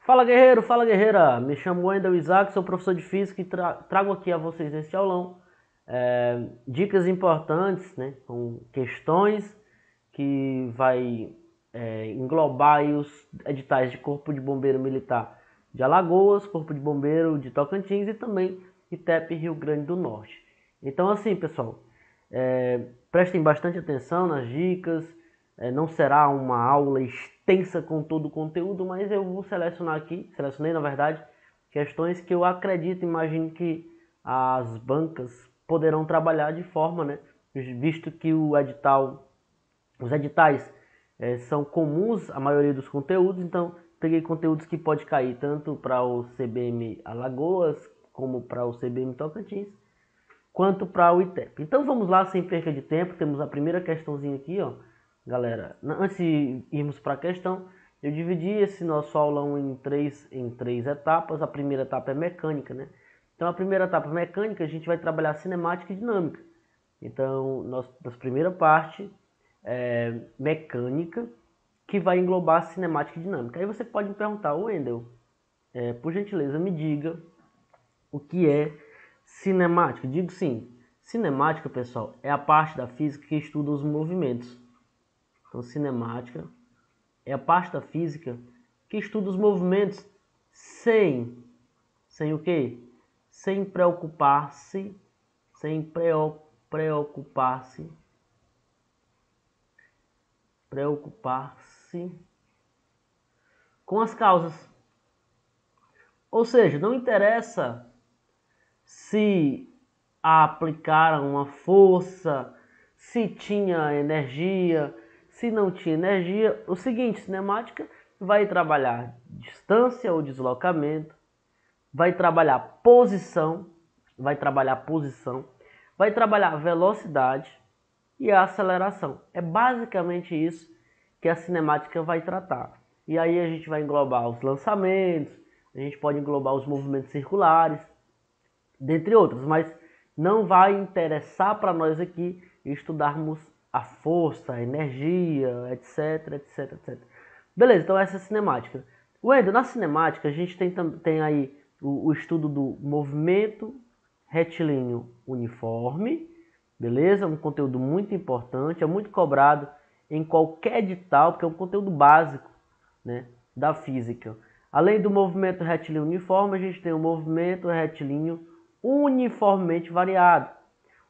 Fala guerreiro, fala guerreira, me chamo Wendel Isaac, sou professor de Física e trago aqui a vocês neste aulão dicas importantes, né, com questões que vai englobar aí os editais de Corpo de Bombeiro Militar de Alagoas, Corpo de Bombeiro de Tocantins e também ITEP Rio Grande do Norte. Então assim pessoal, prestem bastante atenção nas dicas. Não será uma aula extensa com todo o conteúdo, mas eu vou selecionei na verdade, questões que eu acredito, imagino que as bancas poderão trabalhar de forma, né, visto que os editais são comuns a maioria dos conteúdos, então peguei conteúdos que pode cair tanto para o CBM Alagoas, como para o CBM Tocantins, quanto para o ITEP. Então vamos lá, sem perca de tempo, temos a primeira questãozinha aqui, ó. Galera, antes de irmos para a questão, eu dividi esse nosso aulão em três etapas. A primeira etapa é mecânica, né? Então a primeira etapa mecânica a gente vai trabalhar cinemática e dinâmica. Então, nossa primeira parte é mecânica, que vai englobar cinemática e dinâmica. Aí você pode me perguntar, Wendel, por gentileza, me diga o que é cinemática. Digo sim, cinemática, pessoal, é a parte da física que estuda os movimentos. Então, cinemática é a parte da física que estuda os movimentos sem o quê? Sem preocupar-se com as causas. Ou seja, não interessa se aplicaram uma força, se tinha energia, se não tinha energia. O seguinte, cinemática vai trabalhar distância ou deslocamento, vai trabalhar posição, vai trabalhar velocidade e a aceleração. É basicamente isso que a cinemática vai tratar. E aí a gente vai englobar os lançamentos, a gente pode englobar os movimentos circulares, dentre outros, mas não vai interessar para nós aqui estudarmos a força, a energia, etc, etc, etc. Beleza, então essa é a cinemática. Wendel, na cinemática a gente tem aí o estudo do movimento retilíneo uniforme, beleza? Um conteúdo muito importante, é muito cobrado em qualquer edital, porque é um conteúdo básico, né, da física. Além do movimento retilíneo uniforme, a gente tem o movimento retilíneo uniformemente variado.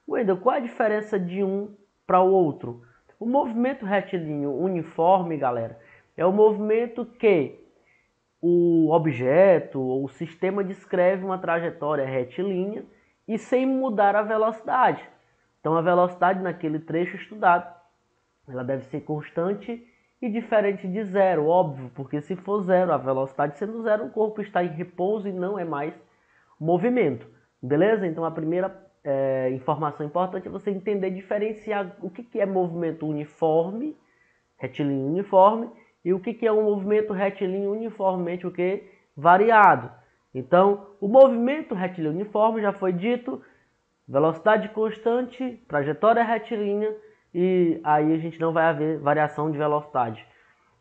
Wendel, qual a diferença de um para o outro? O movimento retilíneo uniforme, galera, é o movimento que o objeto ou o sistema descreve uma trajetória retilínea e sem mudar a velocidade. Então a velocidade naquele trecho estudado, ela deve ser constante e diferente de zero, óbvio, porque se for zero, a velocidade sendo zero, o corpo está em repouso e não é mais movimento. Beleza? Então a primeira informação importante é você entender, diferenciar o que é movimento uniforme, retilíneo uniforme, e o que é um movimento retilíneo uniformemente variado. Então, o movimento retilíneo uniforme já foi dito, velocidade constante, trajetória retilínea, e aí a gente não vai haver variação de velocidade.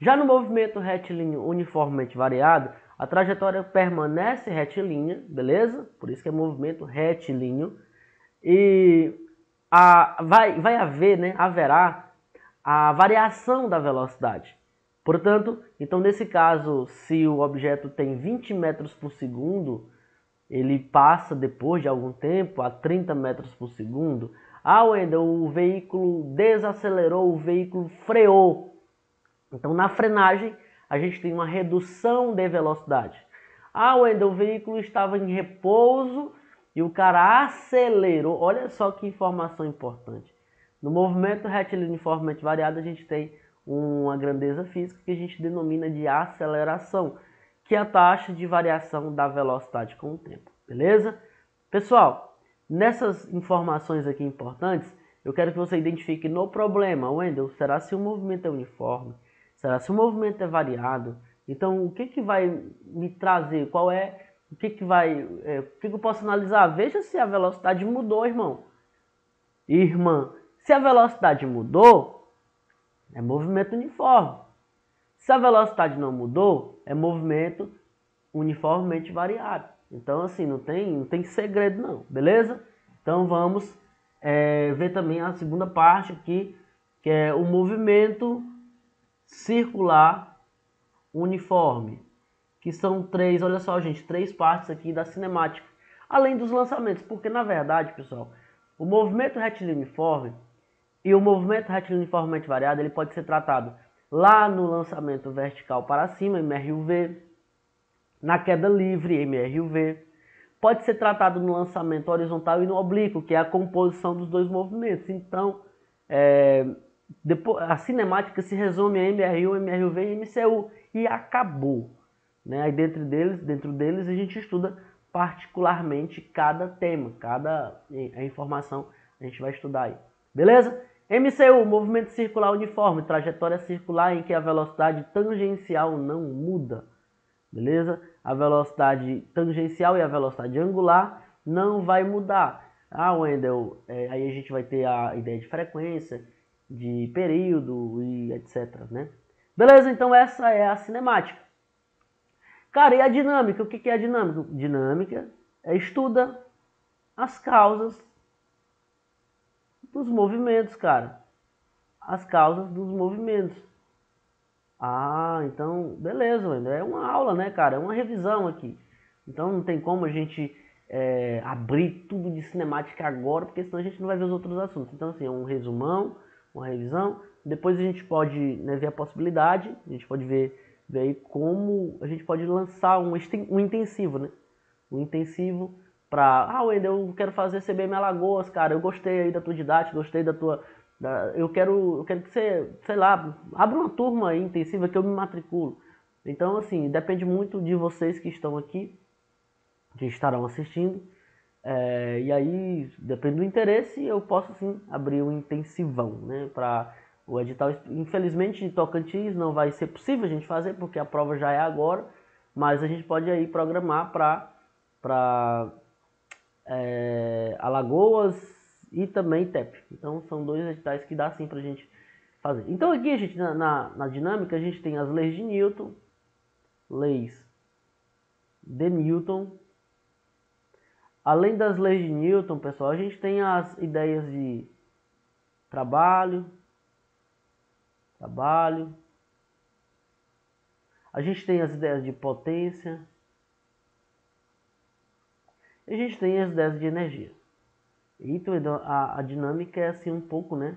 Já no movimento retilíneo uniformemente variado, a trajetória permanece retilínea, beleza? Por isso que é movimento retilíneo. E haverá a variação da velocidade. Portanto, então nesse caso, se o objeto tem 20 metros por segundo, ele passa depois de algum tempo a 30 metros por segundo. Wendel, o veículo desacelerou, o veículo freou. Então na frenagem a gente tem uma redução de velocidade. Wendel, o veículo estava em repouso e o cara acelerou. Olha só que informação importante. No movimento retilíneo uniformemente variado a gente tem uma grandeza física que a gente denomina de aceleração, que é a taxa de variação da velocidade com o tempo. Beleza? Pessoal, nessas informações aqui importantes, eu quero que você identifique no problema. Wendel, será se o movimento é uniforme? Será se o movimento é variado? Então, o que vai me trazer? O que eu posso analisar? Veja se a velocidade mudou, irmão. Irmã, se a velocidade mudou, é movimento uniforme. Se a velocidade não mudou, é movimento uniformemente variado. Então, assim, não tem segredo não, beleza? Então, vamos ver também a segunda parte aqui, que é o movimento circular uniforme, que são três, olha só, gente, três partes aqui da cinemática, além dos lançamentos, porque, na verdade, pessoal, o movimento retilíneo uniforme e o movimento retilíneo uniformemente variado, ele pode ser tratado lá no lançamento vertical para cima, MRUV, na queda livre, MRUV. Pode ser tratado no lançamento horizontal e no oblíquo, que é a composição dos dois movimentos. Então, depois, a cinemática se resume a MRU, MRUV e MCU, e acabou. Né? Aí dentro deles a gente estuda particularmente cada tema, cada informação a gente vai estudar aí. Beleza? MCU, movimento circular uniforme, trajetória circular em que a velocidade tangencial não muda. Beleza? A velocidade tangencial e a velocidade angular não vai mudar. Ah, Wendel, aí a gente vai ter a ideia de frequência, de período e etc. Né? Beleza? Então essa é a cinemática. Cara, e a dinâmica? O que é a dinâmica? Dinâmica estuda as causas dos movimentos, cara. As causas dos movimentos. Ah, então, beleza, Wendel. É uma aula, né, cara? É uma revisão aqui. Então não tem como a gente abrir tudo de cinemática agora, porque senão a gente não vai ver os outros assuntos. Então, assim, é um resumão, uma revisão. Depois a gente pode, né, ver a possibilidade, a gente pode ver aí como a gente pode lançar um intensivo, né? Um intensivo para, Wendel, eu quero fazer CBM Alagoas, cara. Eu gostei aí da tua didática, gostei da tua... Eu quero que você, sei lá, abra uma turma aí intensiva que eu me matriculo. Então, assim, depende muito de vocês que estão aqui, que estarão assistindo. E aí, depende do interesse, eu posso, sim, abrir um intensivão, né, para o edital. Infelizmente, em Tocantins não vai ser possível a gente fazer, porque a prova já é agora, mas a gente pode aí programar para Alagoas e também ITEP. Então são dois editais que dá sim pra gente fazer. Então aqui, gente, na dinâmica, a gente tem as leis de Newton, leis de Newton. Além das leis de Newton, pessoal, a gente tem as ideias de trabalho. A gente tem as ideias de potência. E a gente tem as ideias de energia. Então a dinâmica é assim um pouco, né?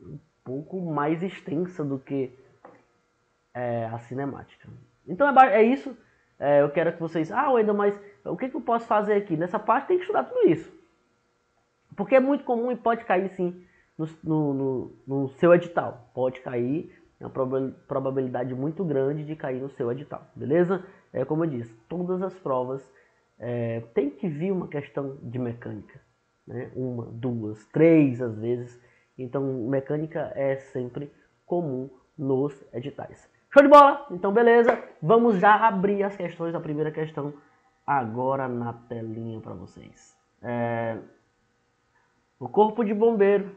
Um pouco mais extensa do que a cinemática. Então é isso. Eu quero que vocês... Wendel, mas o que eu posso fazer aqui? Nessa parte tem que estudar tudo isso. Porque é muito comum e pode cair sim no seu edital. Pode cair, é uma probabilidade muito grande de cair no seu edital. Beleza? Como eu disse, todas as provas tem que vir uma questão de mecânica. Né? 1, 2, 3 às vezes. Então mecânica é sempre comum nos editais. Show de bola? Então beleza, vamos já abrir as questões. A primeira questão agora na telinha para vocês. O Corpo de Bombeiro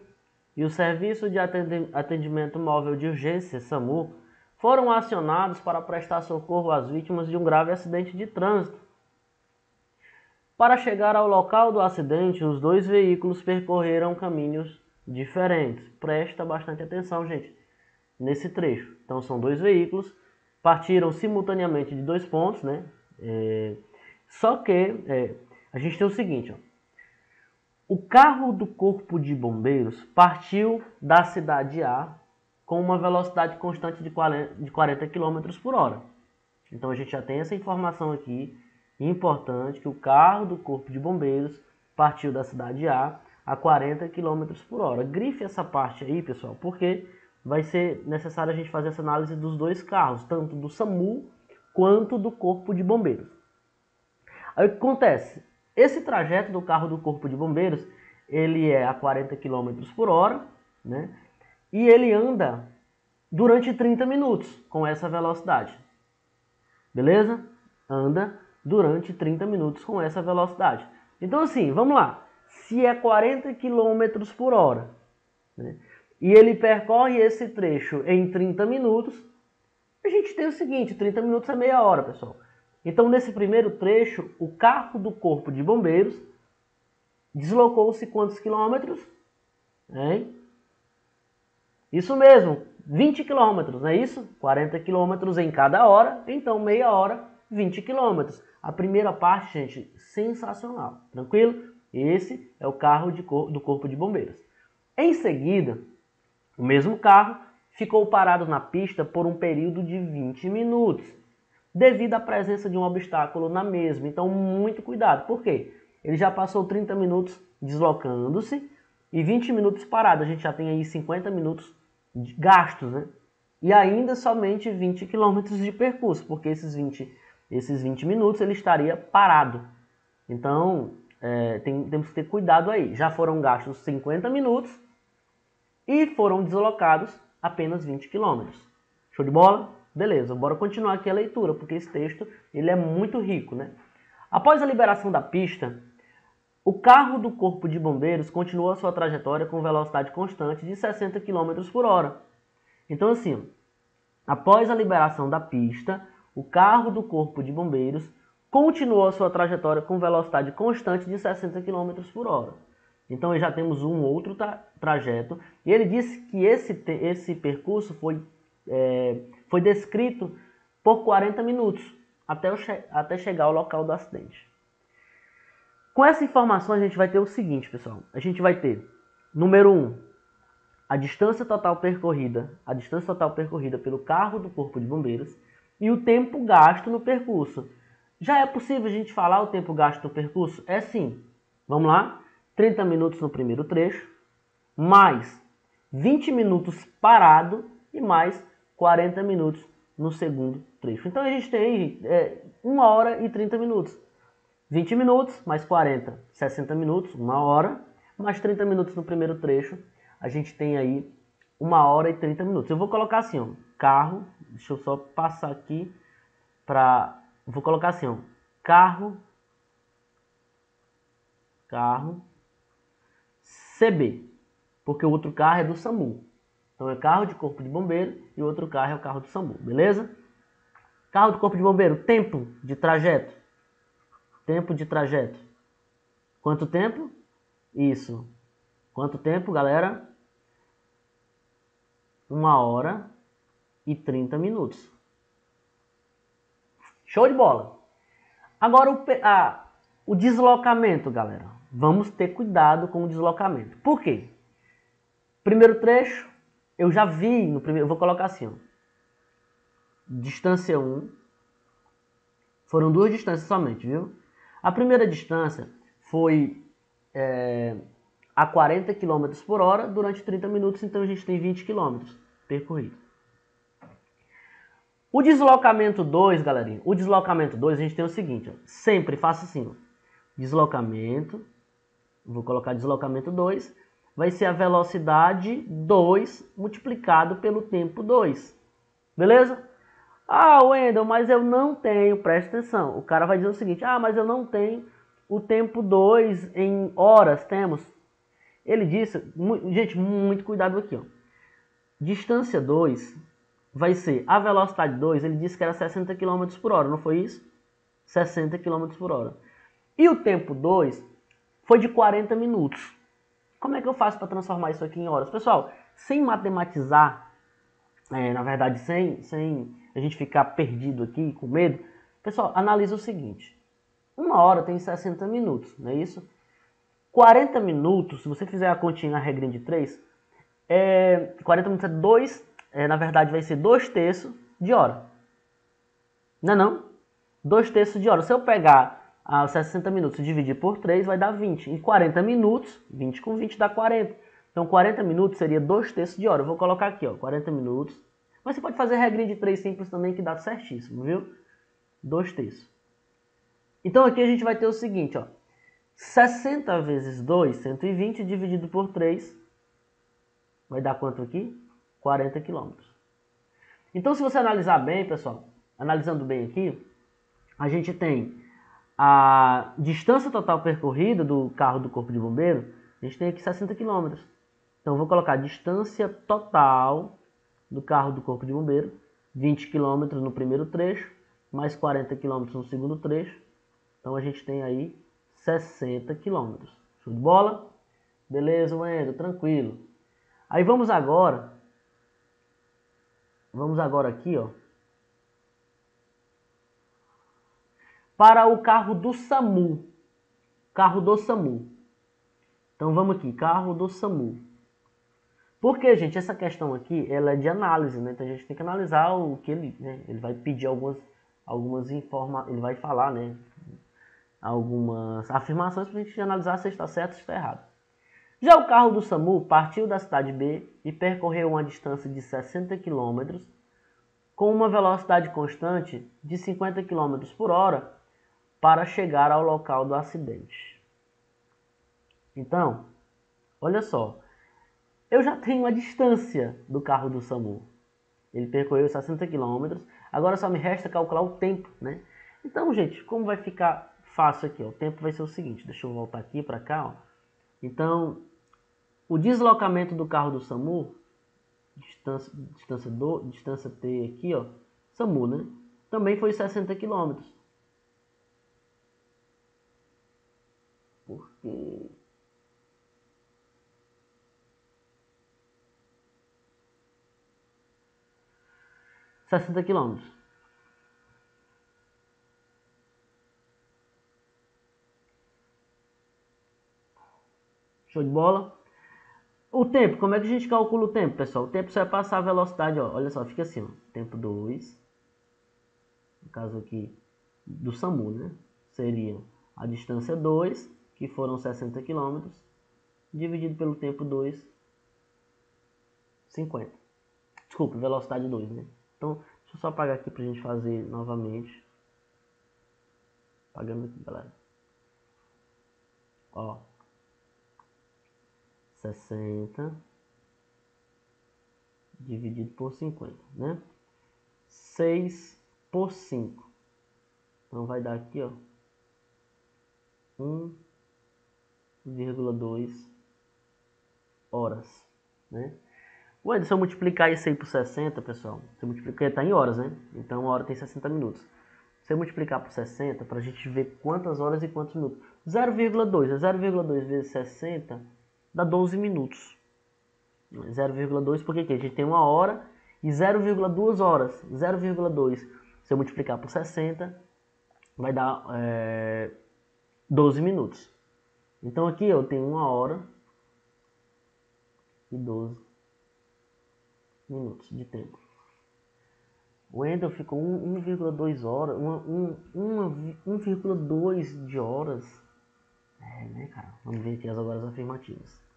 e o Serviço de Atendimento Móvel de Urgência, SAMU, foram acionados para prestar socorro às vítimas de um grave acidente de trânsito. Para chegar ao local do acidente, os dois veículos percorreram caminhos diferentes. Presta bastante atenção, gente, nesse trecho. Então, são dois veículos, partiram simultaneamente de dois pontos, né? Só que a gente tem o seguinte, ó. O carro do Corpo de Bombeiros partiu da cidade A com uma velocidade constante de 40 km por hora. Então, a gente já tem essa informação aqui, importante, que o carro do Corpo de Bombeiros partiu da cidade A 40 km por hora. Grife essa parte aí, pessoal, porque vai ser necessário a gente fazer essa análise dos dois carros, tanto do SAMU quanto do Corpo de Bombeiros. Aí o que acontece? Esse trajeto do carro do Corpo de Bombeiros, ele é a 40 km por hora, né? E ele anda durante 30 minutos com essa velocidade. Beleza? Anda durante 30 minutos com essa velocidade. Então assim, vamos lá. Se é 40 km por hora, né, e ele percorre esse trecho em 30 minutos, a gente tem o seguinte, 30 minutos é meia hora, pessoal. Então, nesse primeiro trecho, o carro do Corpo de Bombeiros deslocou-se quantos quilômetros? Hein? Isso mesmo, 20 quilômetros, não é isso? 40 quilômetros em cada hora, então meia hora, 20 quilômetros. A primeira parte, gente, sensacional, tranquilo? Esse é o carro do Corpo de Bombeiros. Em seguida, o mesmo carro ficou parado na pista por um período de 20 minutos, devido à presença de um obstáculo na mesma. Então, muito cuidado. Por quê? Ele já passou 30 minutos deslocando-se e 20 minutos parado. A gente já tem aí 50 minutos gastos, né? E ainda somente 20 quilômetros de percurso, porque esses 20 minutos ele estaria parado. Então, temos que ter cuidado aí. Já foram gastos 50 minutos e foram deslocados apenas 20 quilômetros. Show de bola? Beleza, bora continuar aqui a leitura, porque esse texto ele é muito rico, né? Após a liberação da pista, o carro do Corpo de Bombeiros continuou a sua trajetória com velocidade constante de 60 km por hora. Então, assim, após a liberação da pista, o carro do Corpo de Bombeiros continuou a sua trajetória com velocidade constante de 60 km por hora. Então, já temos um outro trajeto. E ele disse que esse percurso foi descrito por 40 minutos, até chegar ao local do acidente. Com essa informação, a gente vai ter o seguinte, pessoal. A gente vai ter, número 1, a distância total percorrida pelo carro do Corpo de Bombeiros e o tempo gasto no percurso. Já é possível a gente falar o tempo gasto no percurso? É sim. Vamos lá? 30 minutos no primeiro trecho, mais 20 minutos parado e mais 40 minutos no segundo trecho. Então a gente tem 1 hora e 30 minutos. 20 minutos, mais 40, 60 minutos, 1 hora, mais 30 minutos no primeiro trecho, a gente tem aí 1 hora e 30 minutos. Eu vou colocar assim, ó, carro, deixa eu só passar aqui para... Vou colocar assim, ó, carro CB, porque o outro carro é do SAMU. Então é carro de Corpo de Bombeiro e o outro carro é o carro do SAMU, beleza? Carro do Corpo de Bombeiro, tempo de trajeto. Tempo de trajeto. Quanto tempo? Isso. Quanto tempo, galera? 1 hora e 30 minutos. Show de bola. Agora o deslocamento, galera. Vamos ter cuidado com o deslocamento. Por quê? Primeiro trecho, eu já vi no primeiro... Eu vou colocar assim, ó. Distância 1. Foram 2 distâncias somente, viu? A primeira distância foi a 40 km por hora durante 30 minutos, então a gente tem 20 km percorrido. O deslocamento 2, galerinha, o deslocamento 2 a gente tem o seguinte, ó, sempre faça assim, ó, deslocamento, vou colocar deslocamento 2, vai ser a velocidade 2 multiplicado pelo tempo 2, beleza? Ah, Wendel, mas eu não tenho, presta atenção, o cara vai dizer o seguinte, ah, mas eu não tenho o tempo 2 em horas, temos. Ele disse, gente, muito cuidado aqui, ó. Distância 2 vai ser, a velocidade 2, ele disse que era 60 km por hora, não foi isso? 60 km por hora. E o tempo 2 foi de 40 minutos. Como é que eu faço para transformar isso aqui em horas? Pessoal, sem matematizar, na verdade, sem a gente ficar perdido aqui, com medo, pessoal, analisa o seguinte. 1 hora tem 60 minutos, não é isso? 40 minutos, se você fizer a continha, a regrinha de 3, 40 minutos é 2, na verdade vai ser 2/3 de hora. Não é não? 2/3 de hora. Se eu pegar os 60 minutos e dividir por 3, vai dar 20. E 40 minutos, 20 com 20 dá 40. Então 40 minutos seria 2/3 de hora. Eu vou colocar aqui, ó, 40 minutos. Mas você pode fazer a regrinha de 3 simples também, que dá certíssimo, viu? 2/3. Então aqui a gente vai ter o seguinte, ó. 60 vezes 2, 120, dividido por 3, vai dar quanto aqui? 40 km. Então, se você analisar bem, pessoal, analisando bem aqui, a gente tem a distância total percorrida do carro do Corpo de Bombeiro, a gente tem aqui 60 km. Então, eu vou colocar a distância total do carro do Corpo de Bombeiro, 20 km no primeiro trecho, mais 40 km no segundo trecho. Então a gente tem aí 60 km. Show de bola? Beleza, Wendel, tranquilo. Aí vamos agora aqui, ó, para o carro do SAMU. Carro do SAMU. Então vamos aqui, carro do SAMU. Porque, gente, essa questão aqui, ela é de análise, né? Então a gente tem que analisar o que ele, né? Ele vai pedir algumas informações, ele vai falar, né? Algumas afirmações para a gente analisar se está certo ou se está errado. Já o carro do SAMU partiu da cidade B e percorreu uma distância de 60 km com uma velocidade constante de 50 km por hora para chegar ao local do acidente. Então, olha só, eu já tenho a distância do carro do SAMU. Ele percorreu 60 km, agora só me resta calcular o tempo, né? Então, gente, como vai ficar fácil aqui, ó, o tempo vai ser o seguinte, deixa eu voltar aqui para cá, ó. Então, o deslocamento do carro do SAMU, distância T aqui, ó, SAMU, né? Também foi 60 km. Porque 60 km. Show de bola? O tempo, como é que a gente calcula o tempo, pessoal? O tempo só é passar a velocidade, ó. Olha só, fica assim, ó. Tempo 2. No caso aqui do SAMU, né? Seria a distância 2, que foram 60 km, dividido pelo tempo 2, 50. Desculpa, velocidade 2, né? Então, deixa eu só apagar aqui pra gente fazer novamente. Apagando aqui, galera. Ó. 60 dividido por 50, né? 6 por 5. Então vai dar aqui, ó, 1,2 horas, né? Ué, se eu multiplicar isso aí por 60, pessoal, você multiplica, tá em horas, né? Então uma hora tem 60 minutos. Se eu multiplicar por 60, para a gente ver quantas horas e quantos minutos. 0,2, 0,2 vezes 60 dá 12 minutos. 0,2 porque aqui a gente tem uma hora e 0,2 horas. 0,2, se eu multiplicar por 60, vai dar 12 minutos. Então aqui eu tenho 1 hora e 12 minutos de tempo. O Wendel ficou 1,2 horas, 1,2 de horas. Né, cara? Vamos ver aqui agora as afirmativas.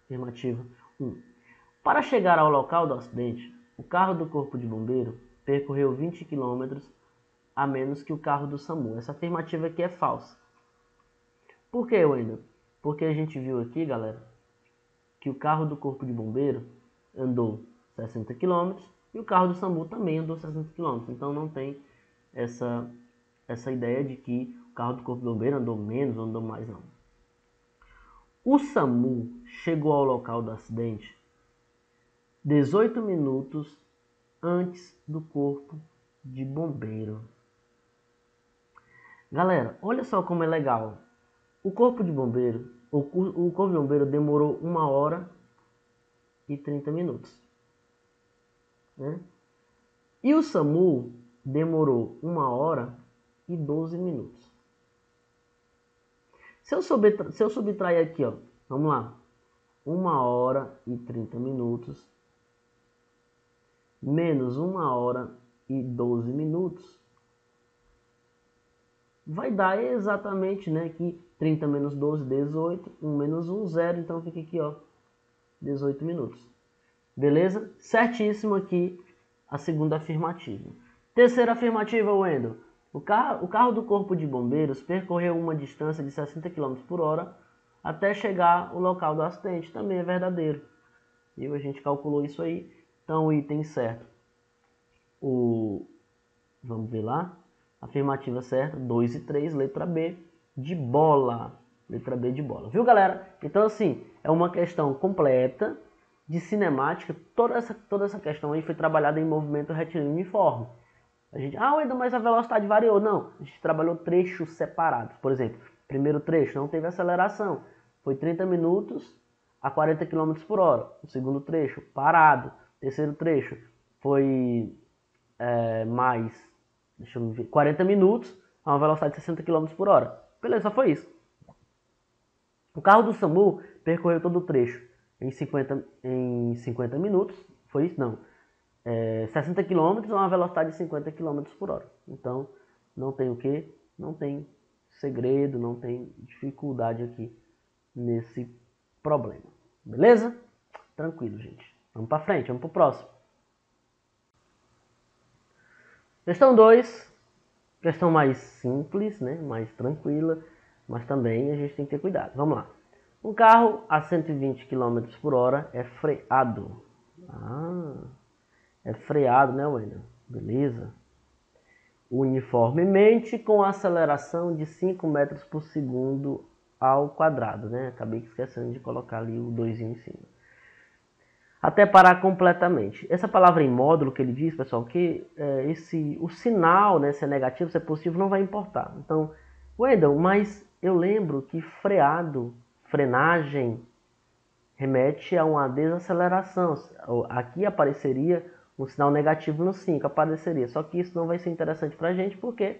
Afirmativa 1. Para chegar ao local do acidente, o carro do Corpo de Bombeiro percorreu 20 km a menos que o carro do SAMU. Essa afirmativa aqui é falsa. Por que, Wendel? Porque a gente viu aqui, galera, que o carro do Corpo de Bombeiro andou 60 km e o carro do SAMU também andou 60 km. Então não tem essa ideia de que o carro do Corpo de Bombeiro andou menos ou andou mais, não. O SAMU chegou ao local do acidente 18 minutos antes do Corpo de Bombeiro. Galera, olha só como é legal. O Corpo de Bombeiro, o Corpo de Bombeiro demorou 1 hora e 30 minutos. Né? E o SAMU demorou 1 hora e 12 minutos. Se eu subtrair aqui, ó, vamos lá, 1 hora e 30 minutos menos 1 hora e 12 minutos, vai dar exatamente, né, aqui 30 menos 12, 18, 1 menos 1, 0, então fica aqui, ó, 18 minutos. Beleza? Certíssimo aqui a segunda afirmativa. Terceira afirmativa, Wendel. O carro do Corpo de Bombeiros percorreu uma distância de 60 km por hora até chegar ao local do acidente. Também é verdadeiro. E a gente calculou isso aí. Então o item certo. Vamos ver lá. Afirmativa certa, 2 e 3, letra B de bola. Letra B de bola. Viu, galera? Então assim, é uma questão completa de cinemática. Toda essa questão aí foi trabalhada em movimento retilíneo uniforme. Wendel, mas a velocidade variou. Não, a gente trabalhou trechos separados. Por exemplo, primeiro trecho não teve aceleração. Foi 30 minutos a 40 km por hora. O segundo trecho, parado. Terceiro trecho foi mais, deixa eu ver, 40 minutos a uma velocidade de 60 km por hora. Beleza, só foi isso. O carro do SAMU percorreu todo o trecho em 50 minutos. Foi isso? Não. 60 km a uma velocidade de 50 km por hora. Então, não tem o que? Não tem segredo, não tem dificuldade aqui nesse problema. Beleza? Tranquilo, gente. Vamos para frente, vamos para o próximo. Questão 2. Questão mais simples, né? Mais tranquila, mas também a gente tem que ter cuidado. Vamos lá. Um carro a 120 km por hora é freado. É freado, né, Wendel? Beleza. Uniformemente com aceleração de 5 metros por segundo ao quadrado, né? Acabei esquecendo de colocar ali o 2 em cima. Até parar completamente. Essa palavra em módulo que ele diz, pessoal, que o sinal, né, se é negativo, se é positivo, não vai importar. Então, Wendel, mas eu lembro que freado, frenagem, remete a uma desaceleração. Aqui apareceria um sinal negativo no 5, apareceria. Só que isso não vai ser interessante para a gente, porque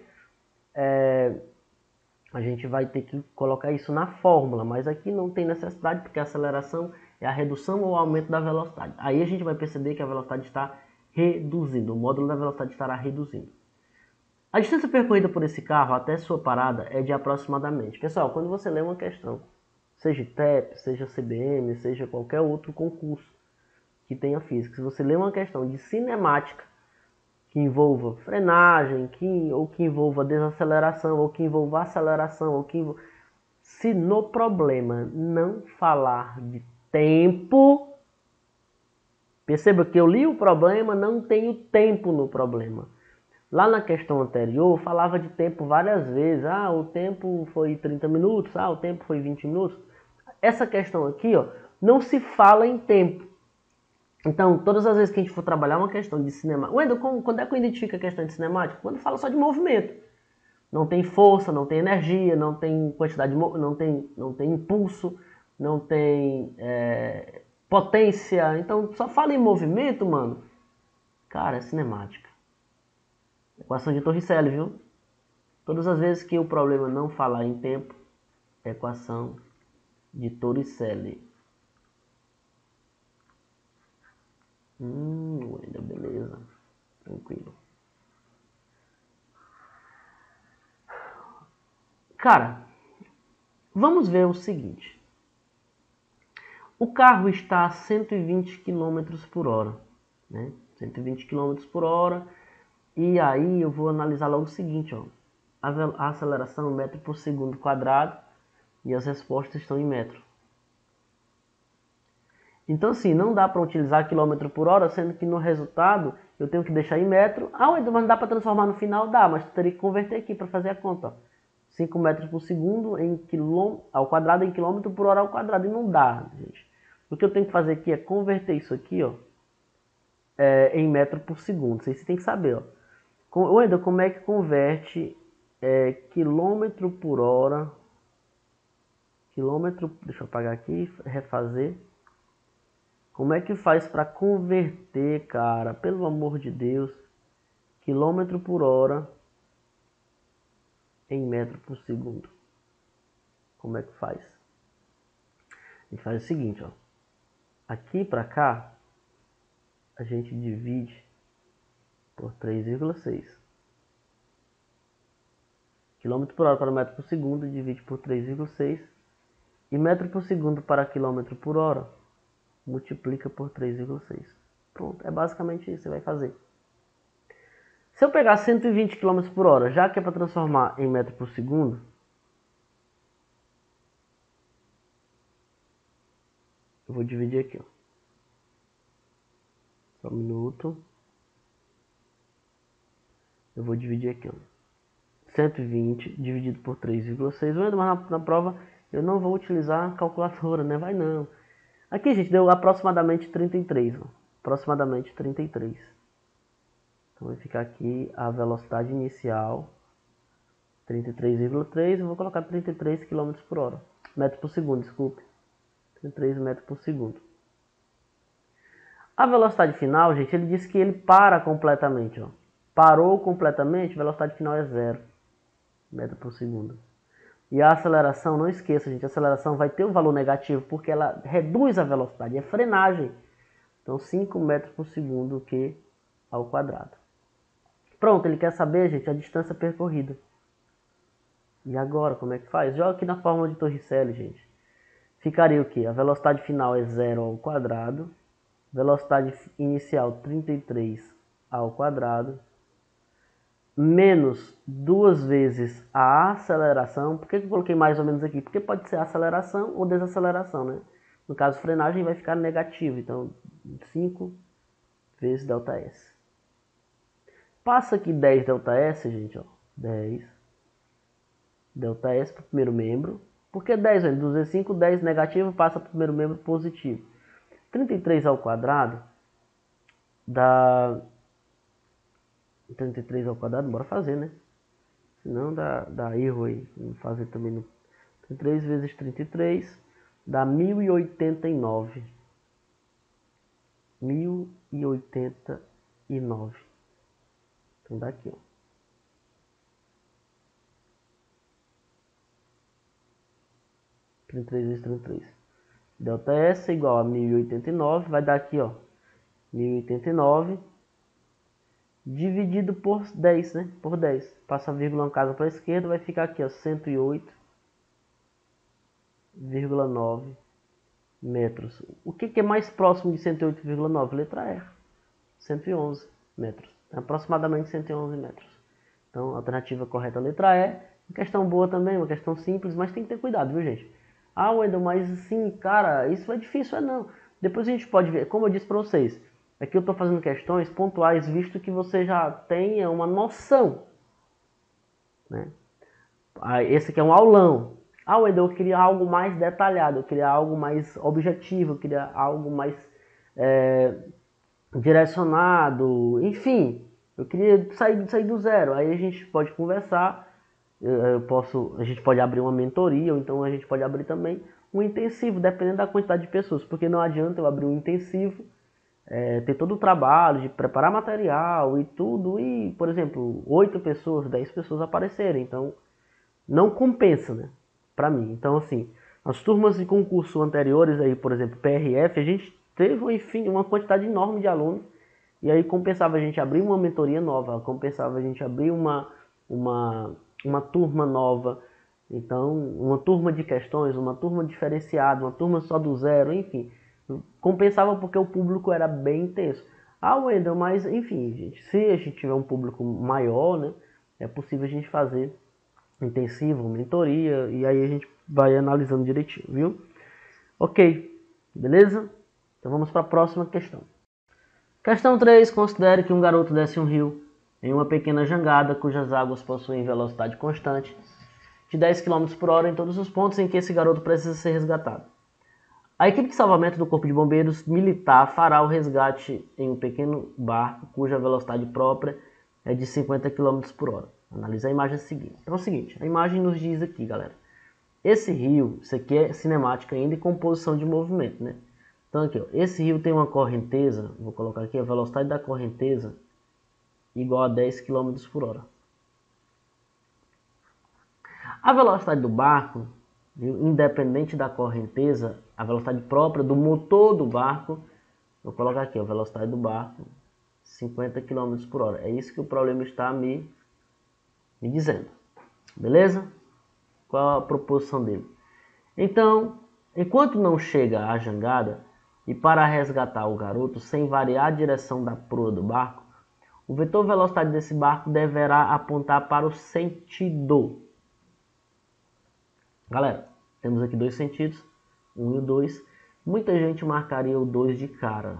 a gente vai ter que colocar isso na fórmula. Mas aqui não tem necessidade, porque a aceleração é a redução ou aumento da velocidade. Aí a gente vai perceber que a velocidade está reduzindo. O módulo da velocidade estará reduzindo. A distância percorrida por esse carro até sua parada é de aproximadamente. Pessoal, quando você lê uma questão, seja TEP, seja CBM, seja qualquer outro concurso que tenha física, se você lê uma questão de cinemática que envolva frenagem, ou que envolva desaceleração, ou que envolva aceleração, ou que envolva... Se no problema não falar de tempo, perceba que eu li o problema, não tenho tempo no problema. Lá na questão anterior, falava de tempo várias vezes. O tempo foi 30 minutos, o tempo foi 20 minutos. Essa questão aqui, ó, não se fala em tempo. Então, todas as vezes que a gente for trabalhar uma questão de cinemática... Wendel, quando é que eu identifico a questão de cinemática? Quando fala só de movimento. Não tem força, não tem energia, não tem quantidade de não tem impulso, não tem potência. Então, só fala em movimento, mano. Cara, é cinemática. Equação de Torricelli, viu? Todas as vezes que o problema não falar em tempo, é equação de Torricelli. Ainda beleza. Tranquilo. Cara, vamos ver o seguinte. O carro está a 120 km por hora, né? 120 km por hora. E aí eu vou analisar logo o seguinte, ó. A aceleração em metro por segundo quadrado e as respostas estão em metro. Então, assim, não dá para utilizar quilômetro por hora, sendo que no resultado eu tenho que deixar em metro. Mas não dá para transformar no final? Dá, mas tu teria que converter aqui para fazer a conta. Ó. 5 metros por segundo ao quadrado em quilômetro por hora ao quadrado. E não dá, gente. O que eu tenho que fazer aqui é converter isso aqui, ó, em metro por segundo. Vocês têm que saber, ó. Wendel, como é que converte quilômetro por hora? Deixa eu apagar aqui, refazer. Como é que faz para converter, cara? Pelo amor de Deus. Quilômetro por hora em metro por segundo. Como é que faz? A gente faz o seguinte, ó. Aqui para cá, a gente divide por 3,6. Quilômetro por hora para metro por segundo, divide por 3,6. E metro por segundo para quilômetro por hora, multiplica por 3,6. Pronto, é basicamente isso que você vai fazer. Se eu pegar 120 km por hora, já que é para transformar em metro por segundo, eu vou dividir aqui, ó. Só um minuto. Eu vou dividir aqui, ó. 120 dividido por 3,6. Mas na prova eu não vou utilizar a calculadora, né? Vai não. Aqui, gente, deu aproximadamente 33, ó. Aproximadamente 33. Então vai ficar aqui a velocidade inicial, 33,3, eu vou colocar 33 km por hora. Metros por segundo, desculpe. 33 metros por segundo. A velocidade final, gente, ele disse que ele para completamente, ó. Parou completamente, velocidade final é 0 metro por segundo. E a aceleração, não esqueça, gente, a aceleração vai ter um valor negativo porque ela reduz a velocidade, é frenagem. Então 5 metros por segundo Q ao quadrado. Pronto, ele quer saber, gente, a distância percorrida. E agora, como é que faz? Joga aqui na fórmula de Torricelli, gente. Ficaria o quê? A velocidade final é 0 ao quadrado. Velocidade inicial 33 ao quadrado. Menos 2 vezes a aceleração. Por que eu coloquei mais ou menos aqui? Porque pode ser aceleração ou desaceleração, né? No caso, frenagem vai ficar negativo. Então, 5 vezes ΔS. Passa aqui 10 ΔS, gente, ó. 10 ΔS para o primeiro membro. Por que 10? 2 vezes 5, 10 negativo, passa para o primeiro membro positivo. 33 ao quadrado dá... 33 ao quadrado, bora fazer, né? Senão dá erro aí. Vamos fazer também no... 33 vezes 33 dá 1089. 1089. Então dá aqui, ó. Vezes 33. ΔS é igual a 1089. Vai dar aqui, ó. 1089 dividido por 10, né? Por 10. Passa a vírgula no caso para a esquerda, vai ficar aqui, ó, 108,9 metros. O que é mais próximo de 108,9? Letra E. 111 metros. Aproximadamente 111 metros. Então, a alternativa correta é a letra E. Uma questão boa também, uma questão simples, mas tem que ter cuidado, viu, gente? Ah, Wendel, mas assim, cara, isso é difícil, é não. Depois a gente pode ver, como eu disse para vocês, aqui eu estou fazendo questões pontuais, visto que você já tenha uma noção, né? Esse aqui é um aulão. Ah, Wendel, eu queria algo mais detalhado, eu queria algo mais objetivo, eu queria algo mais direcionado, enfim, eu queria sair do zero. Aí a gente pode conversar, a gente pode abrir uma mentoria, ou então a gente pode abrir também um intensivo, dependendo da quantidade de pessoas, porque não adianta eu abrir um intensivo, ter todo o trabalho de preparar material e tudo, e, por exemplo, 8 pessoas, 10 pessoas aparecerem, então não compensa, né, pra mim. Então, assim, as turmas de concurso anteriores aí, por exemplo, PRF, a gente teve, enfim, uma quantidade enorme de alunos, e aí compensava a gente abrir uma mentoria nova, compensava a gente abrir uma turma nova, então uma turma de questões, uma turma diferenciada, uma turma só do zero, enfim, compensava porque o público era bem intenso. Ah, Wendel, mas enfim, gente, se a gente tiver um público maior, né, é possível a gente fazer intensivo, mentoria, e aí a gente vai analisando direitinho, viu? Ok, beleza? Então vamos para a próxima questão. Questão 3. Considere que um garoto desce um rio em uma pequena jangada cujas águas possuem velocidade constante de 10 km por hora em todos os pontos em que esse garoto precisa ser resgatado. A equipe de salvamento do Corpo de Bombeiros Militar fará o resgate em um pequeno barco cuja velocidade própria é de 50 km por hora. Analise a imagem seguinte. Então é o seguinte, a imagem nos diz aqui, galera. Esse rio, isso aqui é cinemática ainda e composição de movimento, né? Então aqui, ó, esse rio tem uma correnteza, vou colocar aqui a velocidade da correnteza igual a 10 km por hora. A velocidade do barco, independente da correnteza, a velocidade própria do motor do barco, vou colocar aqui a velocidade do barco, 50 km por hora. É isso que o problema está me dizendo. Beleza? Qual a proposição dele? Então, enquanto não chega à jangada, e para resgatar o garoto sem variar a direção da proa do barco, o vetor velocidade desse barco deverá apontar para o sentido. Galera, temos aqui dois sentidos, 1 e o 2. Muita gente marcaria o 2 de cara.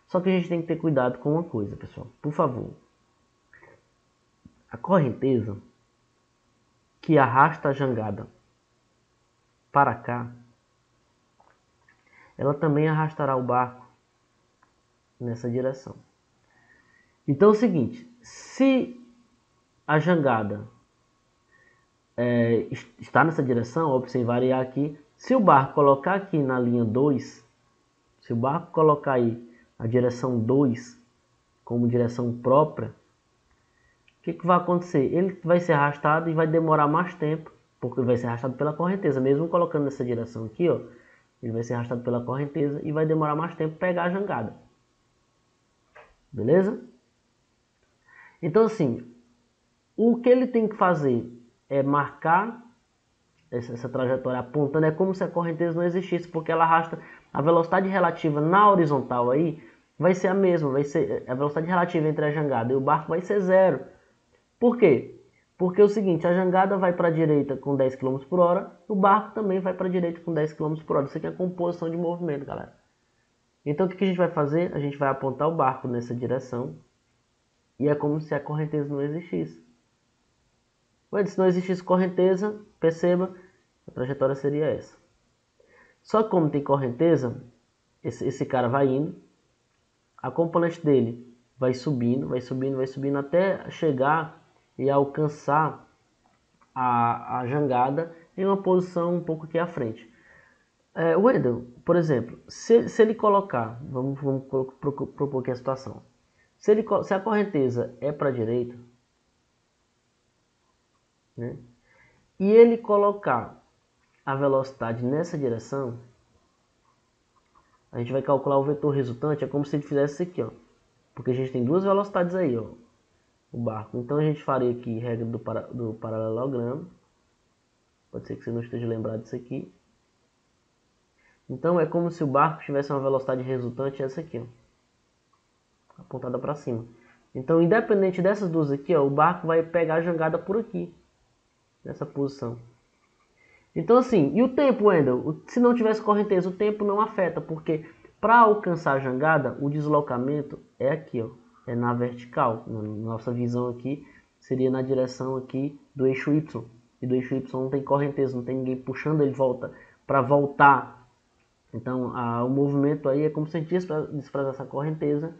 Só que a gente tem que ter cuidado com uma coisa, pessoal. Por favor. A correnteza que arrasta a jangada para cá, ela também arrastará o barco nessa direção. Então é o seguinte, se a jangada está nessa direção, óbvio, sem variar aqui, se o barco colocar aqui na linha 2, se o barco colocar aí a direção 2 como direção própria, o que vai acontecer? Ele vai ser arrastado e vai demorar mais tempo, porque ele vai ser arrastado pela correnteza, mesmo colocando nessa direção aqui, ó, ele vai ser arrastado pela correnteza e vai demorar mais tempo para pegar a jangada. Beleza? Então assim, o que ele tem que fazer é marcar essa trajetória apontando, é como se a correnteza não existisse, porque ela arrasta a velocidade relativa na horizontal aí, vai ser a mesma, vai ser a velocidade relativa entre a jangada e o barco vai ser zero. Por quê? Porque é o seguinte, a jangada vai para a direita com 10 km por hora, o barco também vai para a direita com 10 km por hora. Isso aqui é a composição de movimento, galera. Então o que a gente vai fazer? A gente vai apontar o barco nessa direção e é como se a correnteza não existisse. Mas se não existisse correnteza, perceba, a trajetória seria essa. Só que como tem correnteza, esse cara vai indo, a componente dele vai subindo, vai subindo, vai subindo até chegar e alcançar a jangada em uma posição um pouco aqui à frente. O Wendel, por exemplo, se ele colocar, vamos propor aqui a situação, se a correnteza é para a direita, né, e ele colocar a velocidade nessa direção, a gente vai calcular o vetor resultante, é como se ele fizesse isso aqui, ó, porque a gente tem duas velocidades aí, ó, o barco. Então a gente faria aqui regra do paralelogramo, pode ser que você não esteja lembrado disso aqui. Então é como se o barco tivesse uma velocidade resultante essa aqui, ó, apontada para cima. Então, independente dessas duas aqui, ó, o barco vai pegar a jangada por aqui, nessa posição. Então assim, e o tempo, Wendel? Se não tivesse correnteza, o tempo não afeta, porque para alcançar a jangada, o deslocamento é aqui, ó, é na vertical. Na nossa visão aqui, seria na direção aqui do eixo Y. E do eixo Y não tem correnteza, não tem ninguém puxando ele volta para voltar. Então o movimento aí é como se a gente desprezar essa correnteza.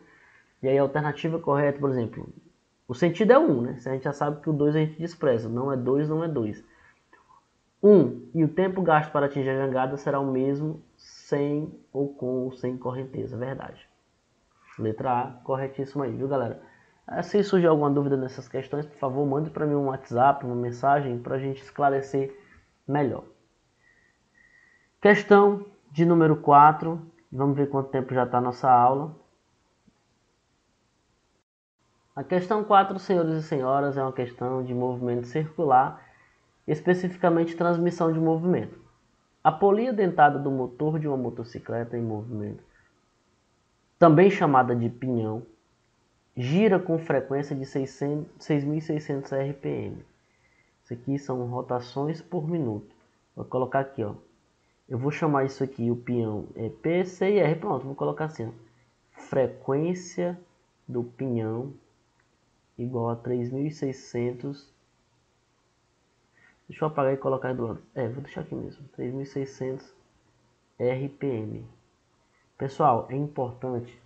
E aí a alternativa correta, por exemplo, o sentido é 1, né? Se a gente já sabe que o 2 a gente despreza, não é 2, não é 2. 1. E o tempo gasto para atingir a jangada será o mesmo sem ou com ou sem correnteza. Verdade. Letra A, corretíssimo aí, viu, galera? Se surgir alguma dúvida nessas questões, por favor, mande para mim um WhatsApp, uma mensagem, para a gente esclarecer melhor. Questão de número 4. Vamos ver quanto tempo já está a nossa aula. A questão 4, senhores e senhoras, é uma questão de movimento circular, especificamente transmissão de movimento. A polia dentada do motor de uma motocicleta em movimento, também chamada de pinhão, gira com frequência de 6.600 RPM. Isso aqui são rotações por minuto. Vou colocar aqui, ó. Eu vou chamar isso aqui, o pinhão, P, C e R. Pronto, vou colocar assim, ó. Frequência do pinhão igual a 3.600. Deixa eu apagar e colocar do lado. Vou deixar aqui mesmo. 3.600 RPM. Pessoal, é importante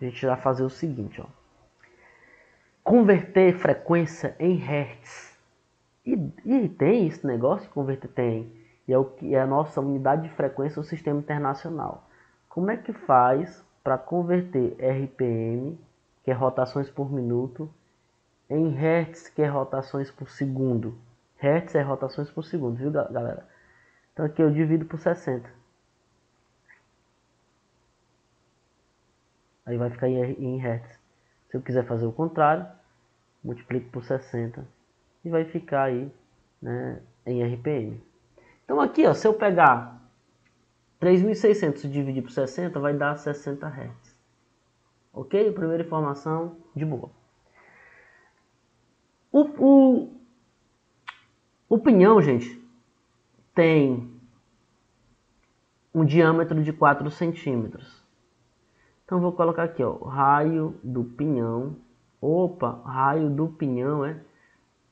a gente já fazer o seguinte, ó. Converter frequência em Hertz. E tem esse negócio de converter? Tem. E é o que é a nossa unidade de frequência do sistema internacional. Como é que faz para converter RPM, que é rotações por minuto, em Hertz, que é rotações por segundo? Hertz é rotações por segundo, viu, galera? Então aqui eu divido por 60. Aí vai ficar em Hertz. Se eu quiser fazer o contrário, multiplico por 60 e vai ficar aí, né, em RPM. Então aqui, ó, se eu pegar 3.600 e dividir por 60, vai dar 60 Hz. Ok? Primeira informação de boa. O pinhão, gente, tem um diâmetro de 4 centímetros. Então vou colocar aqui, ó, o raio do pinhão. Opa, raio do pinhão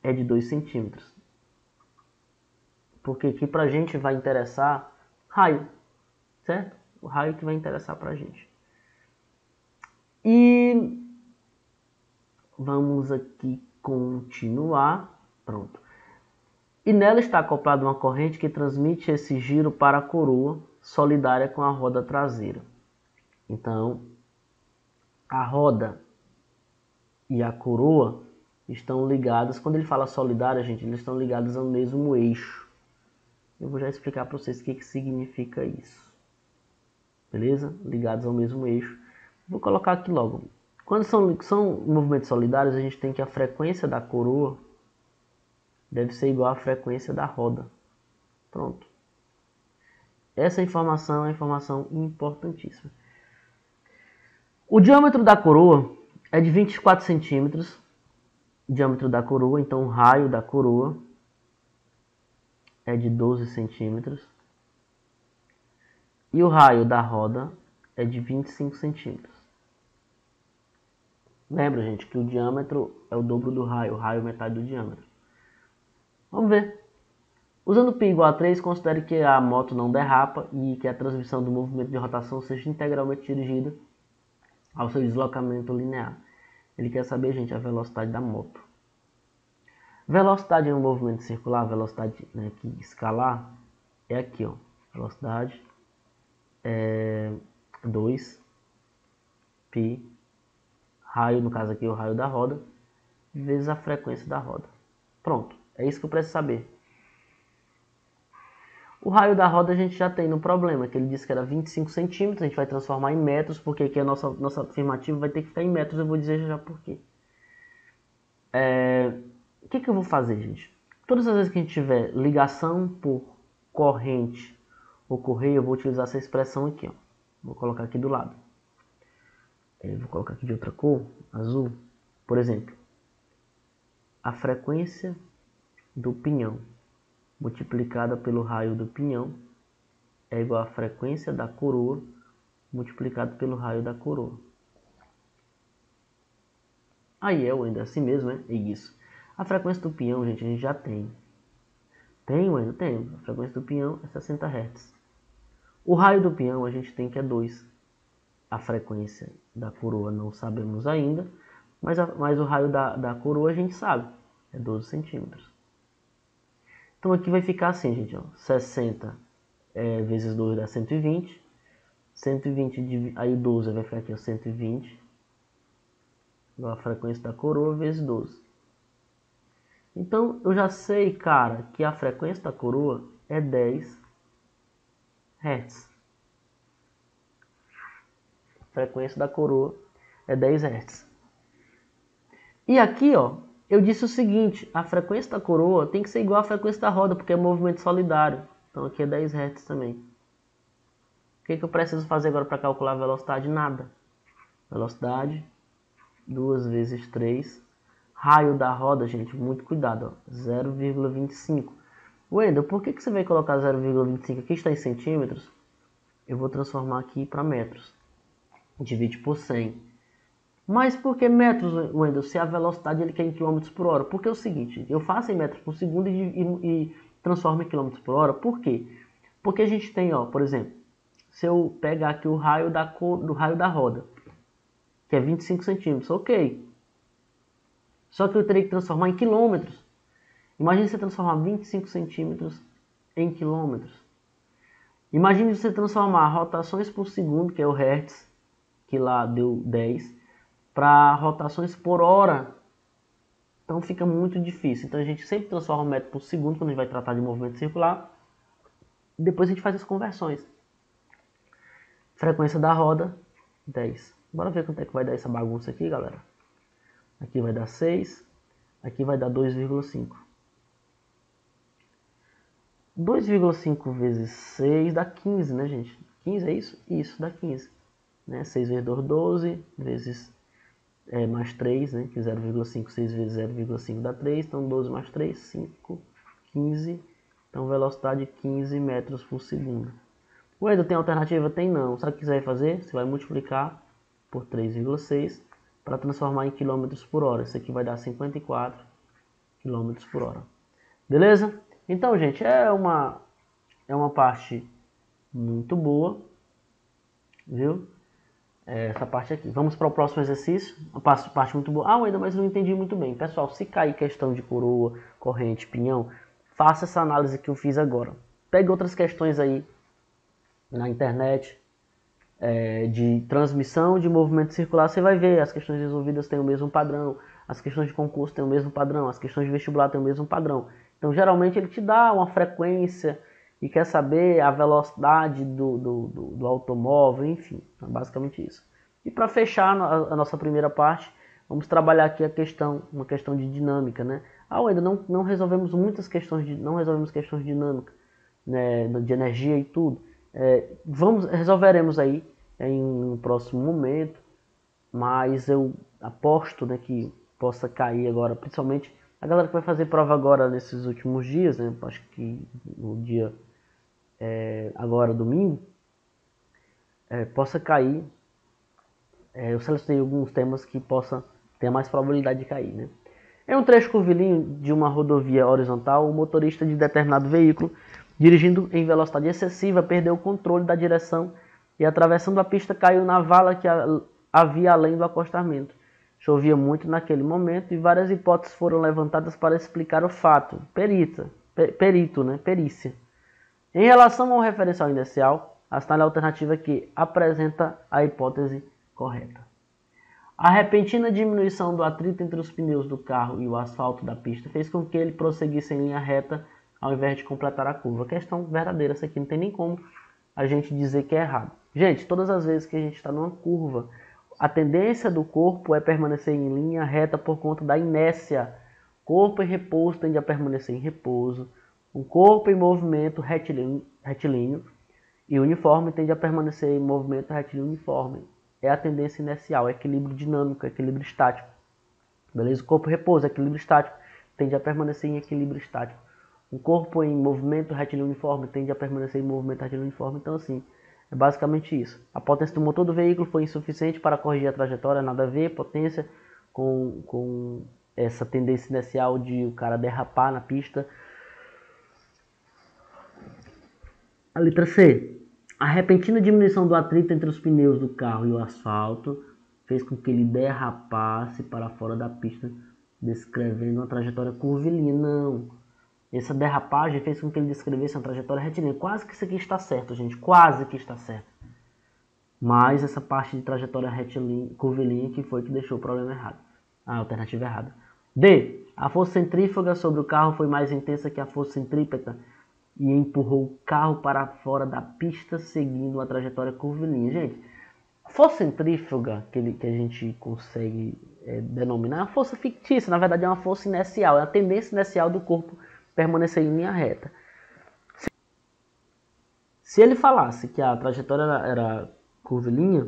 é de 2 centímetros. Porque aqui pra gente vai interessar raio, certo? O raio que vai interessar pra gente. E Vamos aqui continuar. Pronto. E nela está acoplada uma corrente que transmite esse giro para a coroa solidária com a roda traseira. Então, a roda e a coroa estão ligadas. Quando ele fala solidária, gente, eles estão ligados ao mesmo eixo. Eu vou já explicar para vocês o que significa isso. Beleza? Ligados ao mesmo eixo. Vou colocar aqui logo. Quando são movimentos solidários, a gente tem que a frequência da coroa deve ser igual à frequência da roda. Pronto. Essa informação é uma informação importantíssima. O diâmetro da coroa é de 24 centímetros. Diâmetro da coroa, então o raio da coroa é de 12 centímetros. E o raio da roda é de 25 centímetros. Lembra, gente, que o diâmetro é o dobro do raio. O raio é metade do diâmetro. Vamos ver. Usando π igual a 3, considere que a moto não derrapa e que a transmissão do movimento de rotação seja integralmente dirigida ao seu deslocamento linear. Ele quer saber, gente, a velocidade da moto. Velocidade em um movimento circular, velocidade, né, aqui, escalar, é aqui, ó. Velocidade é 2 π, raio, no caso aqui, o raio da roda, vezes a frequência da roda. Pronto, é isso que eu preciso saber. O raio da roda a gente já tem no problema, que ele disse que era 25 centímetros, a gente vai transformar em metros, porque aqui a nossa afirmativa vai ter que ficar em metros, eu vou dizer já por quê. O que eu vou fazer, gente? Todas as vezes que a gente tiver ligação por corrente ou correia, eu vou utilizar essa expressão aqui, ó. Vou colocar aqui do lado. Vou colocar aqui de outra cor, azul. Por exemplo, a frequência do pinhão multiplicada pelo raio do pinhão é igual à frequência da coroa multiplicado pelo raio da coroa. Aí Wendel, assim mesmo, né? É isso. A frequência do pinhão, gente, a gente já tem. Tem, Wendel? Tem. A frequência do pinhão é 60 Hz. O raio do pinhão a gente tem que é 2. A frequência da coroa não sabemos ainda, mas o raio da coroa a gente sabe. É 12 centímetros. Então aqui vai ficar assim, gente, ó, 60 vezes 2 dá 120. 120, aí 12 vai ficar aqui, ó, 120. Igual a frequência da coroa vezes 12. Então eu já sei, cara, que a frequência da coroa é 10 Hz. A frequência da coroa é 10 Hz. E aqui, ó, eu disse o seguinte, a frequência da coroa tem que ser igual à frequência da roda, porque é movimento solidário. Então aqui é 10 Hz também. O que eu preciso fazer agora para calcular a velocidade? Nada. Velocidade, 2 vezes 3. Raio da roda, gente, muito cuidado, 0,25. Wendel, por que você vai colocar 0,25? Aqui está em centímetros. Eu vou transformar aqui para metros. Divide por 100. Mas por que metros, Wendel, se a velocidade ele quer em km por hora? Porque é o seguinte, eu faço em metros por segundo e transformo em km por hora. Por quê? Porque a gente tem, ó, por exemplo, se eu pegar aqui o raio do raio da roda, que é 25 centímetros, ok. Só que eu teria que transformar em quilômetros. Imagine você transformar 25 centímetros em quilômetros. Imagine você transformar rotações por segundo, que é o Hertz, que lá deu 10, para rotações por hora. Então fica muito difícil. Então a gente sempre transforma o metro por segundo quando a gente vai tratar de movimento circular. Depois a gente faz as conversões. Frequência da roda, 10. Bora ver quanto é que vai dar essa bagunça aqui, galera. Aqui vai dar 6. Aqui vai dar 2,5. 2,5 vezes 6 dá 15, né, gente? 15 é isso? Isso, dá 15. Né? 6 vezes 2, 12, vezes mais 3, né? Que 0,5, 6 vezes 0,5 dá 3. Então 12 mais 3, 5, 15. Então velocidade 15 metros por segundo. Wendel, tem alternativa? Tem não. Sabe o que você vai fazer? Você vai multiplicar por 3,6 para transformar em quilômetros por hora. Isso aqui vai dar 54 quilômetros por hora. Beleza? Então, gente, é uma parte muito boa, viu? essa parte aqui. Vamos para o próximo exercício. A parte muito boa. Ainda mas não entendi muito bem. Pessoal, se cair questão de coroa, corrente, pinhão, faça essa análise que eu fiz agora. Pegue outras questões aí na internet, de transmissão de movimento circular, você vai ver, as questões resolvidas têm o mesmo padrão, as questões de concurso têm o mesmo padrão, as questões de vestibular têm o mesmo padrão. Então, geralmente, ele te dá uma frequência e quer saber a velocidade do automóvel, enfim, é basicamente isso. E para fechar a nossa primeira parte, vamos trabalhar aqui uma questão de dinâmica, né? Ainda não resolvemos muitas questões, não resolvemos questões de dinâmica, né, de energia e tudo. Resolveremos aí em um próximo momento, mas eu aposto, né, que possa cair agora, principalmente a galera que vai fazer prova agora nesses últimos dias, né, acho que no dia agora domingo, possa cair. Eu selecionei alguns temas que possa ter mais probabilidade de cair, né? Em um trecho curvilíneo de uma rodovia horizontal, o motorista de determinado veículo, dirigindo em velocidade excessiva, perdeu o controle da direção e, atravessando a pista, caiu na vala que havia além do acostamento. Chovia muito naquele momento e várias hipóteses foram levantadas para explicar o fato. Perícia. Em relação ao referencial inicial, assinale a alternativa que apresenta a hipótese correta. A repentina diminuição do atrito entre os pneus do carro e o asfalto da pista fez com que ele prosseguisse em linha reta ao invés de completar a curva. Questão verdadeira, essa aqui não tem nem como a gente dizer que é errado. Gente, todas as vezes que a gente está numa curva, a tendência do corpo é permanecer em linha reta por conta da inércia. Corpo em repouso tende a permanecer em repouso. Um corpo em movimento retilíneo e uniforme tende a permanecer em movimento retilíneo uniforme. É a tendência inercial, é equilíbrio dinâmico, é equilíbrio estático. Beleza? O corpo em repouso, equilíbrio estático, tende a permanecer em equilíbrio estático. Um corpo em movimento retilíneo uniforme tende a permanecer em movimento retilíneo uniforme. Então, assim, é basicamente isso. A potência do motor do veículo foi insuficiente para corrigir a trajetória, nada a ver, potência com essa tendência inercial de o cara derrapar na pista. A letra C. A repentina diminuição do atrito entre os pneus do carro e o asfalto fez com que ele derrapasse para fora da pista, descrevendo uma trajetória curvilínea. Não. Essa derrapagem fez com que ele descrevesse uma trajetória retilínea. Quase que isso aqui está certo, gente. Quase que está certo. Mas essa parte de trajetória retilínea, curvilínea, que foi que deixou o problema errado. A alternativa errada. D. A força centrífuga sobre o carro foi mais intensa que a força centrípeta e empurrou o carro para fora da pista, seguindo uma trajetória curvilínea. Gente, a força centrífuga que a gente consegue denominar é uma força fictícia, na verdade é uma força inercial, é a tendência inercial do corpo permanecer em linha reta. Se ele falasse que a trajetória era curvilínea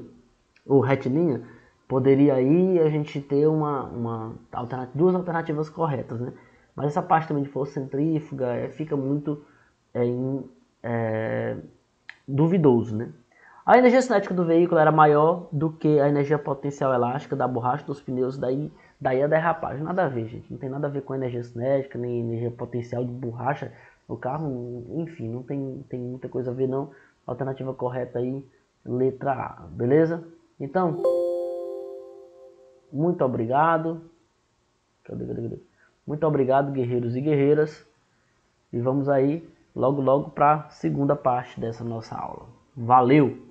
ou retilínea, poderia aí a gente ter duas alternativas corretas, né? Mas essa parte também de força centrífuga fica muito duvidoso, né? A energia cinética do veículo era maior do que a energia potencial elástica da borracha dos pneus, daí a derrapagem. Nada a ver, gente. Não tem nada a ver com energia cinética, nem energia potencial de borracha. O carro, enfim, não tem muita coisa a ver, não. Alternativa correta aí, letra A, beleza? Então, muito obrigado. Muito obrigado, guerreiros e guerreiras. E vamos aí logo para a segunda parte dessa nossa aula. Valeu!